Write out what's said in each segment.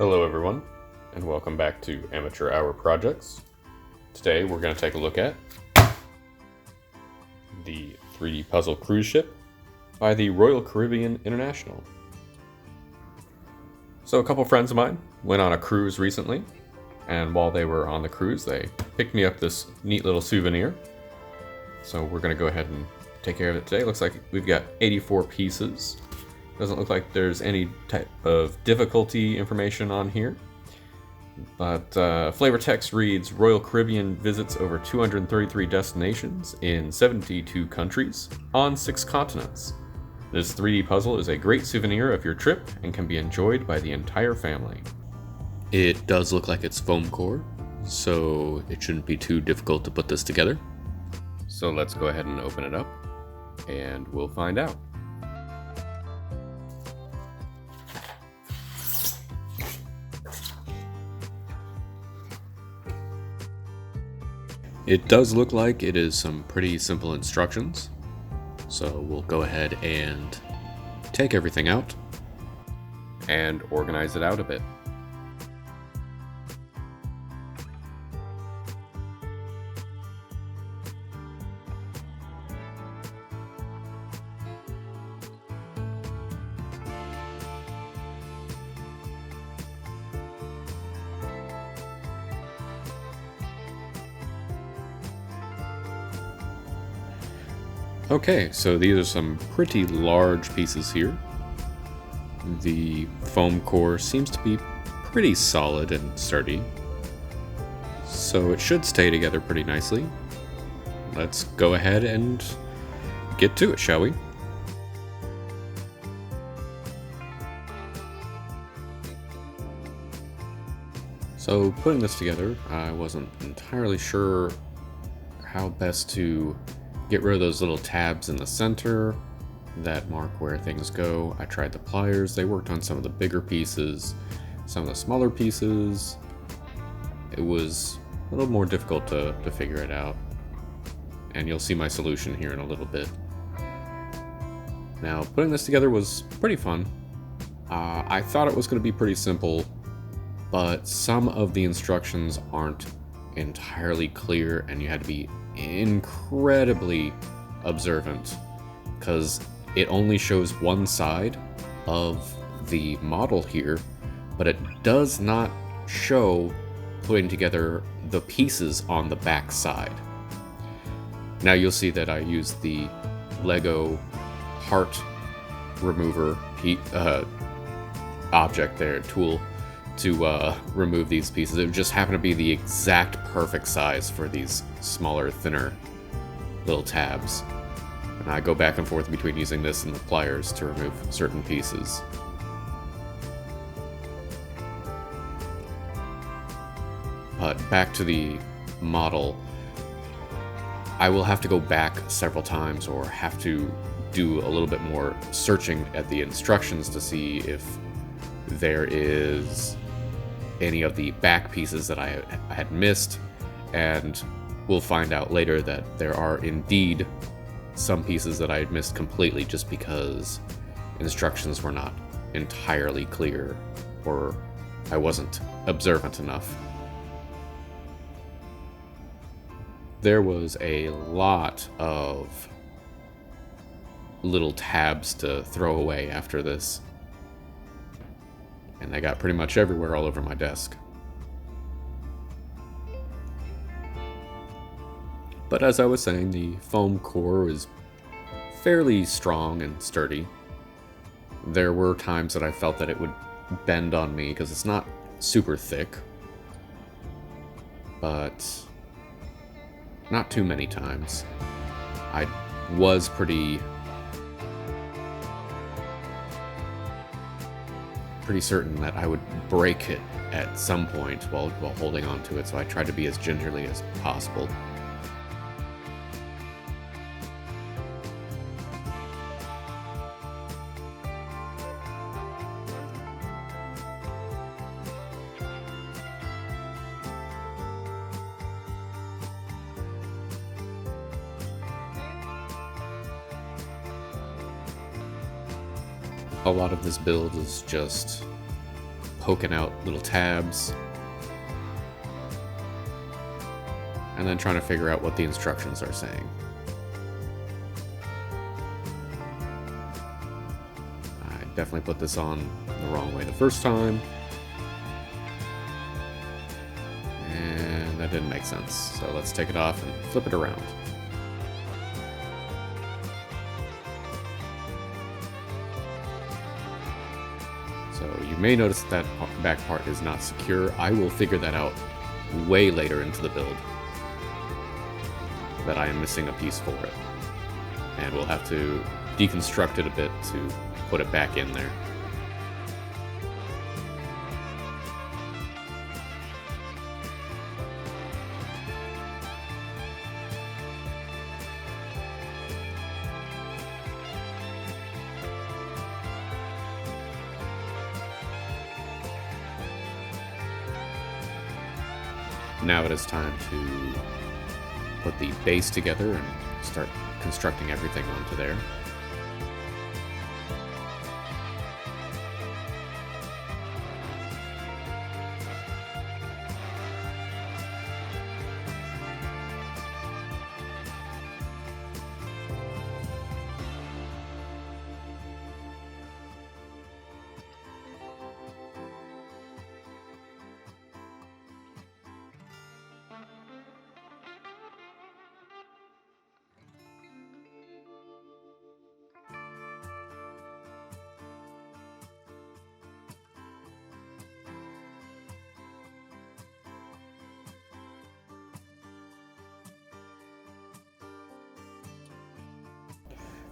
Hello everyone, and welcome back to Amateur Hour Projects. Today we're going to take a look at the 3D puzzle cruise ship by the Royal Caribbean International. So a couple friends of mine went on a cruise recently, and while they were on the cruise they picked me up this neat little souvenir. So we're going to go ahead and take care of it today. Looks like we've got 84 pieces. Doesn't look like there's any type of difficulty information on here. But flavor text reads, Royal Caribbean visits over 233 destinations in 72 countries on 6 continents. This 3D puzzle is a great souvenir of your trip and can be enjoyed by the entire family. It does look like it's foam core, so it shouldn't be too difficult to put this together. So let's go ahead and open it up, and we'll find out. It does look like it is some pretty simple instructions, so we'll go ahead and take everything out and organize it out a bit. Okay, so these are some pretty large pieces here. The foam core seems to be pretty solid and sturdy, so it should stay together pretty nicely. Let's go ahead and get to it, shall we? So putting this together, I wasn't entirely sure how best to get rid of those little tabs in the center that mark where things go. I tried the pliers. They worked on some of the bigger pieces, some of the smaller pieces. It was a little more difficult to figure it out. And you'll see my solution here in a little bit. Now, putting this together was pretty fun. I thought it was going to be pretty simple, but some of the instructions aren't entirely clear, and you had to be incredibly observant because it only shows one side of the model here, but it does not show putting together the pieces on the back side. Now you'll see that I used the Lego heart remover object there, tool, to remove these pieces. It just happened to be the exact perfect size for these smaller, thinner little tabs. And I go back and forth between using this and the pliers to remove certain pieces. But back to the model, I will have to go back several times or have to do a little bit more searching at the instructions to see if there is any of the back pieces that I had missed, and we'll find out later that there are indeed some pieces that I had missed completely just because instructions were not entirely clear or I wasn't observant enough. There was a lot of little tabs to throw away after this, and they got pretty much everywhere all over my desk. But as I was saying, the foam core is fairly strong and sturdy. There were times that I felt that it would bend on me because it's not super thick, but not too many times. I was pretty certain that I would break it at some point while holding on to it, so I tried to be as gingerly as possible. A lot of this build is just poking out little tabs, and then trying to figure out what the instructions are saying. I definitely put this on the wrong way the first time, and that didn't make sense. So let's take it off and flip it around. So you may notice that back part is not secure. I will figure that out way later into the build, that I am missing a piece for it. And we'll have to deconstruct it a bit to put it back in there. Now it is time to put the base together and start constructing everything onto there.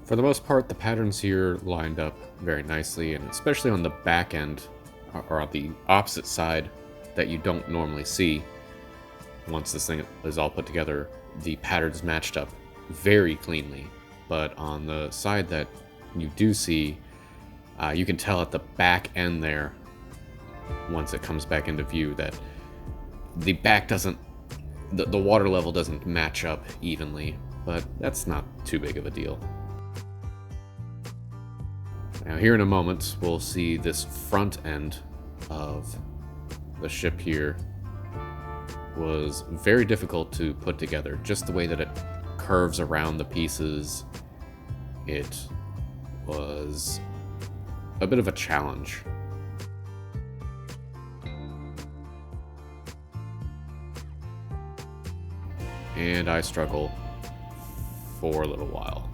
For the most part, the patterns here lined up very nicely, and especially on the back end, or on the opposite side that you don't normally see. Once this thing is all put together, the patterns matched up very cleanly, but on the side that you do see, you can tell at the back end there, once it comes back into view, that the back doesn't, the water level doesn't match up evenly, but that's not too big of a deal. Now here in a moment, we'll see this front end of the ship here was very difficult to put together. Just the way that it curves around the pieces, it was a bit of a challenge. And I struggle for a little while.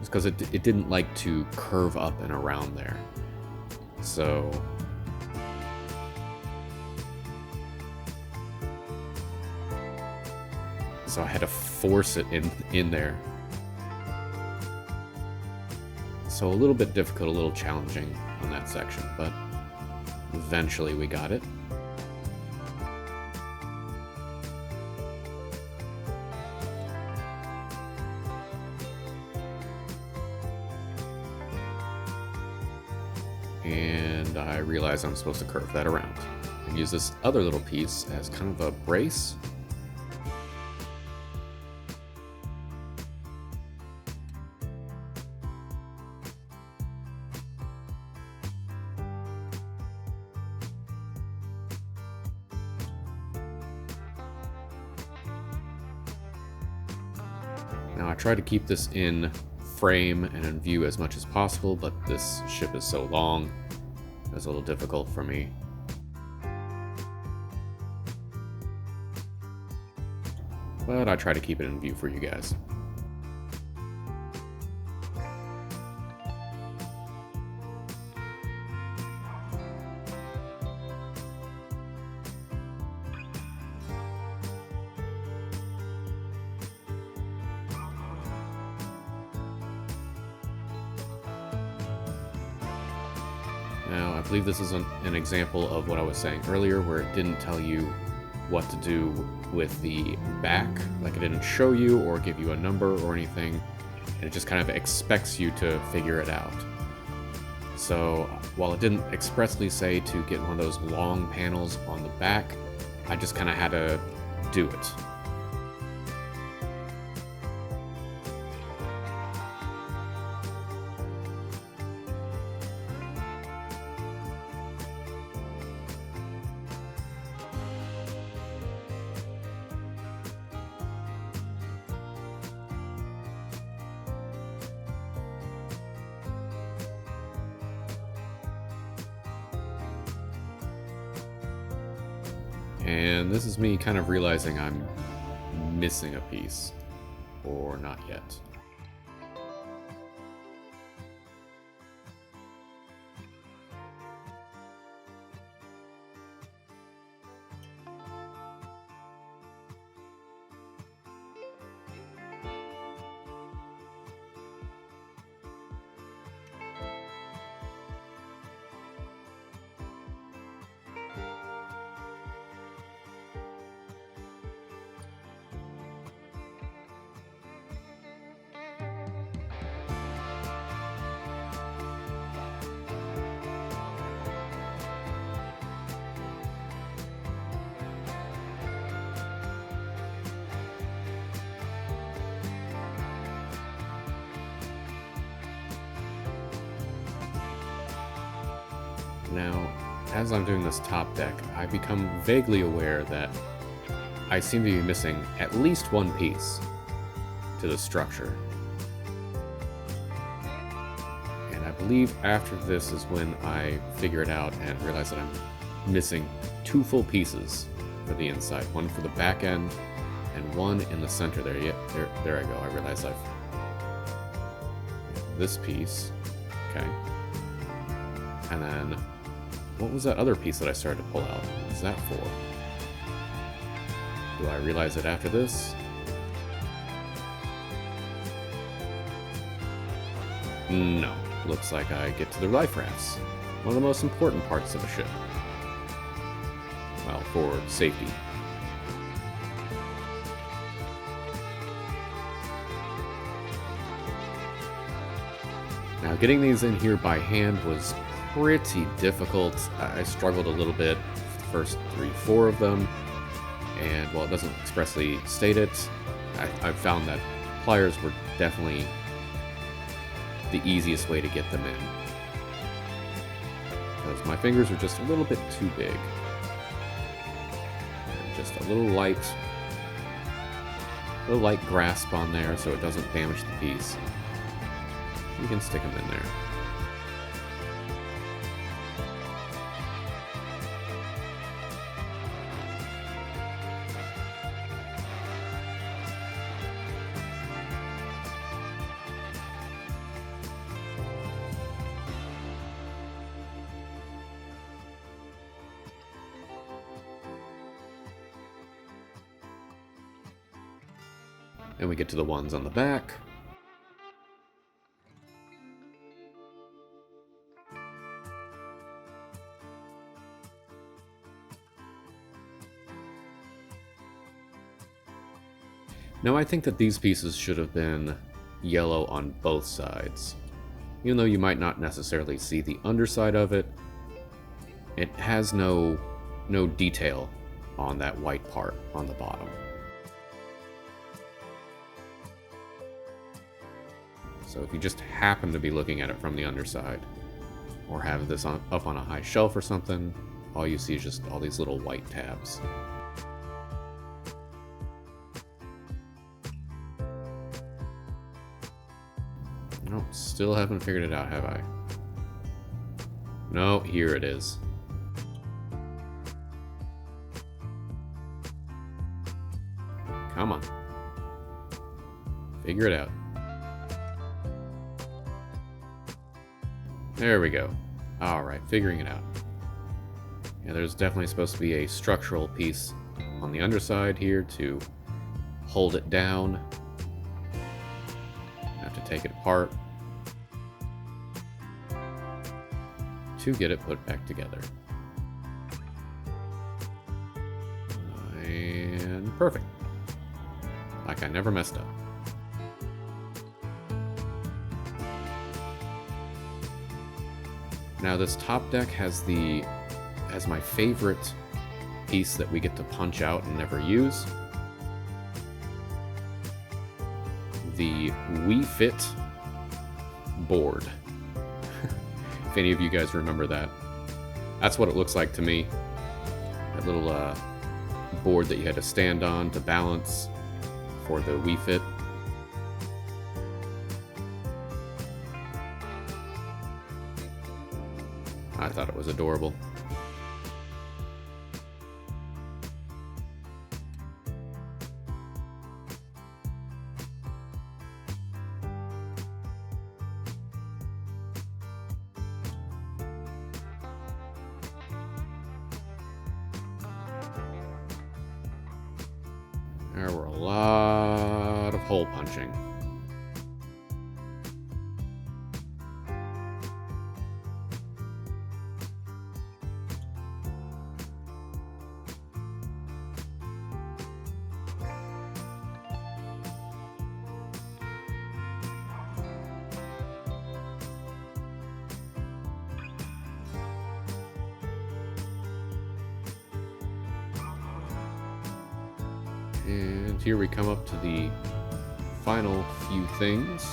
Because it didn't like to curve up and around there. So I had to force it in there. So a little bit difficult, a little challenging on that section, but eventually we got it. And I realize I'm supposed to curve that around and use this other little piece as kind of a brace. Now I try to keep this in frame and in view as much as possible, but this ship is so long, it's a little difficult for me. But I try to keep it in view for you guys. Now, I believe this is an example of what I was saying earlier, where it didn't tell you what to do with the back. Like, it didn't show you or give you a number or anything, and it just kind of expects you to figure it out. So, while it didn't expressly say to get one of those long panels on the back, I just kind of had to do it. And this is me kind of realizing I'm missing a piece. Or not yet. Now, as I'm doing this top deck, I become vaguely aware that I seem to be missing at least one piece to the structure. And I believe after this is when I figure it out and realize that I'm missing 2 full pieces for the inside. One for the back end, and one in the center there. Yeah, there I go. I realize I've... this piece. Okay. And then... what was that other piece that I started to pull out? What is that for? Do I realize it after this? No. Looks like I get to the life rafts. One of the most important parts of a ship. Well, for safety. Now, getting these in here by hand was pretty difficult. I struggled a little bit with the first 3-4 of them, and while it doesn't expressly state it, I found that pliers were definitely the easiest way to get them in. Because my fingers are just a little bit too big. And just a little light grasp on there so it doesn't damage the piece. You can stick them in there. And we get to the ones on the back. Now I think that these pieces should have been yellow on both sides. Even though you might not necessarily see the underside of it, it has no detail on that white part on the bottom. So if you just happen to be looking at it from the underside, or have this up on a high shelf or something, all you see is just all these little white tabs. Nope, still haven't figured it out, have I? No, here it is. Come on. Figure it out. There we go. Alright, figuring it out. Yeah, there's definitely supposed to be a structural piece on the underside here to hold it down. Have to take it apart to get it put back together. And perfect. Like I never messed up. Now this top deck has my favorite piece that we get to punch out and never use. The We Fit board. If any of you guys remember that. That's what it looks like to me. That little board that you had to stand on to balance for the We Fit. I thought it was adorable. There were a lot of hole punching. And here we come up to the final few things.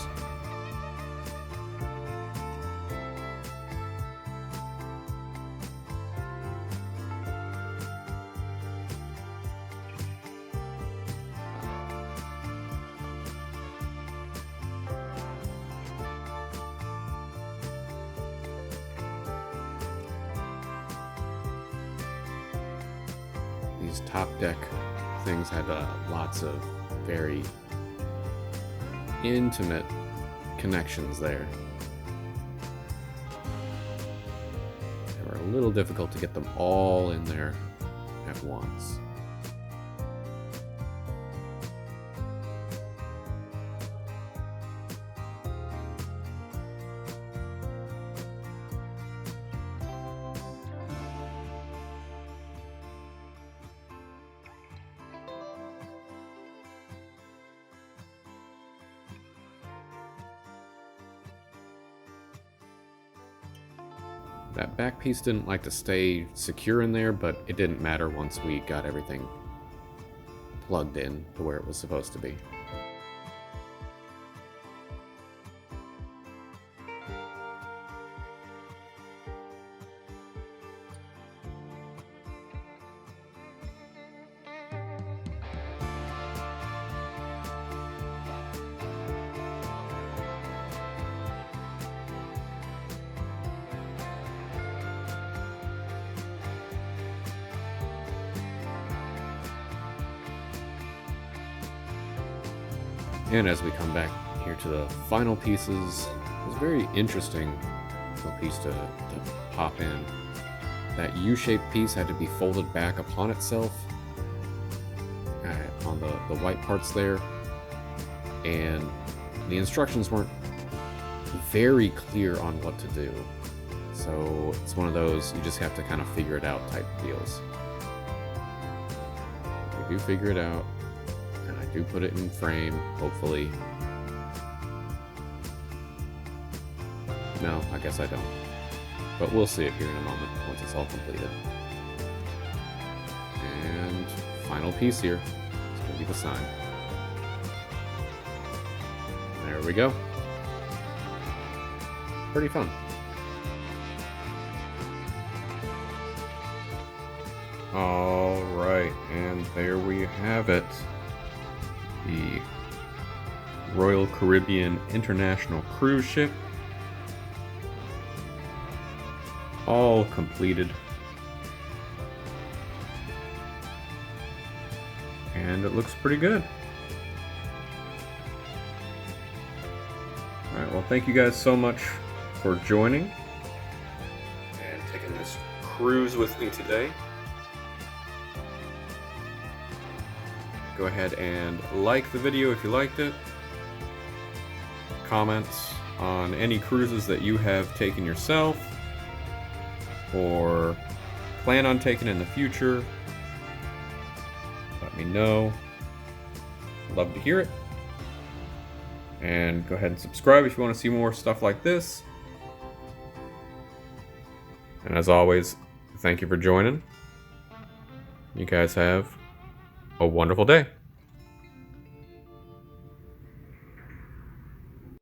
These top deck things had lots of very intimate connections there. They were a little difficult to get them all in there at once. That back piece didn't like to stay secure in there, but it didn't matter once we got everything plugged in to where it was supposed to be. And as we come back here to the final pieces, it's a very interesting little piece to pop in. That U-shaped piece had to be folded back upon itself on the white parts there, and the instructions weren't very clear on what to do. So it's one of those, you just have to kind of figure it out type deals. You do figure it out. Do put it in frame, hopefully. No, I guess I don't. But we'll see it here in a moment, once it's all completed. And final piece here. It's going to be the sign. There we go. Pretty fun. All right, and there we have it. The Royal Caribbean International Cruise Ship. All completed. And it looks pretty good. Alright, well thank you guys so much for joining and taking this cruise with me today. Go ahead and like the video if you liked it. Comments on any cruises that you have taken yourself or plan on taking in the future. Let me know. Love to hear it. And go ahead and subscribe if you want to see more stuff like this. And as always, thank you for joining. You guys have a wonderful day.